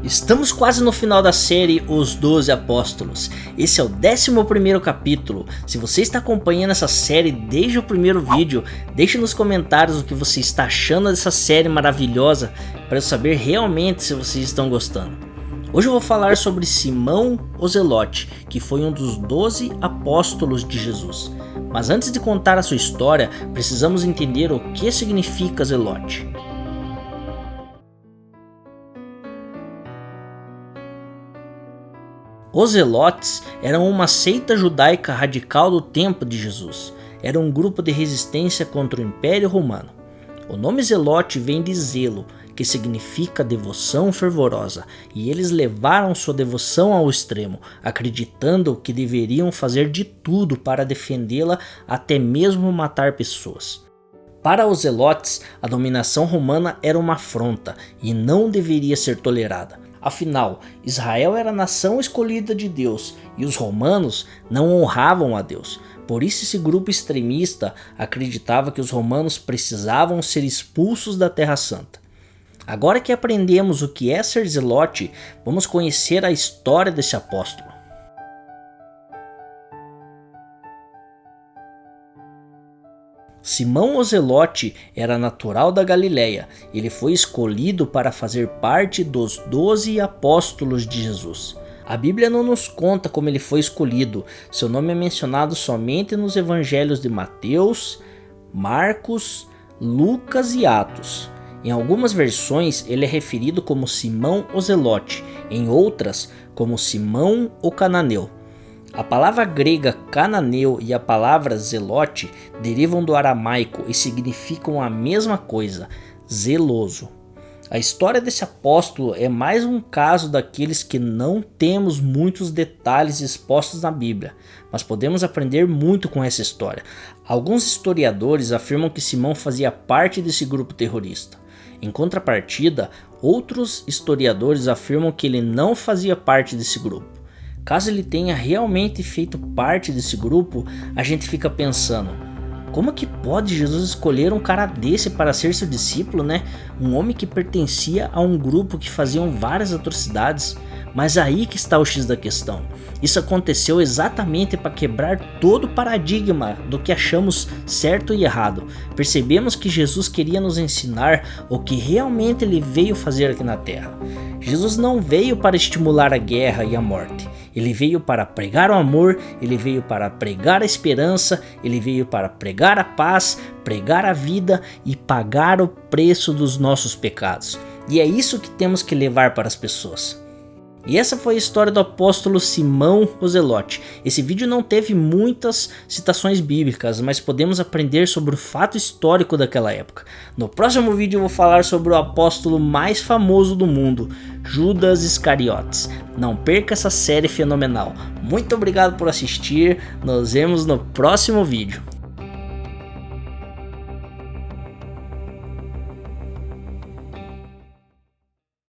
Estamos quase no final da série Os 12 Apóstolos. Esse é o 11º capítulo. Se você está acompanhando essa série desde o primeiro vídeo, deixe nos comentários o que você está achando dessa série maravilhosa para eu saber realmente se vocês estão gostando. Hoje eu vou falar sobre Simão o Zelote, que foi um dos 12 apóstolos de Jesus. Mas antes de contar a sua história, precisamos entender o que significa Zelote. Os Zelotes eram uma seita judaica radical do tempo de Jesus. Era um grupo de resistência contra o Império Romano. O nome Zelote vem de zelo, que significa devoção fervorosa, e eles levaram sua devoção ao extremo, acreditando que deveriam fazer de tudo para defendê-la, até mesmo matar pessoas. Para os Zelotes, a dominação romana era uma afronta e não deveria ser tolerada. Afinal, Israel era a nação escolhida de Deus e os romanos não honravam a Deus. Por isso esse grupo extremista acreditava que os romanos precisavam ser expulsos da Terra Santa. Agora que aprendemos o que é ser zelote, vamos conhecer a história desse apóstolo. Simão o Zelote era natural da Galileia. Ele foi escolhido para fazer parte dos 12 apóstolos de Jesus. A Bíblia não nos conta como ele foi escolhido. Seu nome é mencionado somente nos evangelhos de Mateus, Marcos, Lucas e Atos. Em algumas versões ele é referido como Simão o Zelote, em outras como Simão o Cananeu. A palavra grega cananeu e a palavra zelote derivam do aramaico e significam a mesma coisa, zeloso. A história desse apóstolo é mais um caso daqueles que não temos muitos detalhes expostos na Bíblia, mas podemos aprender muito com essa história. Alguns historiadores afirmam que Simão fazia parte desse grupo terrorista. Em contrapartida, outros historiadores afirmam que ele não fazia parte desse grupo. Caso ele tenha realmente feito parte desse grupo, a gente fica pensando, como que pode Jesus escolher um cara desse para ser seu discípulo, né? Um homem que pertencia a um grupo que faziam várias atrocidades. Mas aí que está o X da questão. Isso aconteceu exatamente para quebrar todo o paradigma do que achamos certo e errado. Percebemos que Jesus queria nos ensinar o que realmente ele veio fazer aqui na Terra. Jesus não veio para estimular a guerra e a morte. Ele veio para pregar o amor, ele veio para pregar a esperança, ele veio para pregar a paz, pregar a vida e pagar o preço dos nossos pecados. E é isso que temos que levar para as pessoas. E essa foi a história do apóstolo Simão o Zelote. Esse vídeo não teve muitas citações bíblicas, mas podemos aprender sobre o fato histórico daquela época. No próximo vídeo eu vou falar sobre o apóstolo mais famoso do mundo, Judas Iscariotes. Não perca essa série fenomenal. Muito obrigado por assistir, nos vemos no próximo vídeo.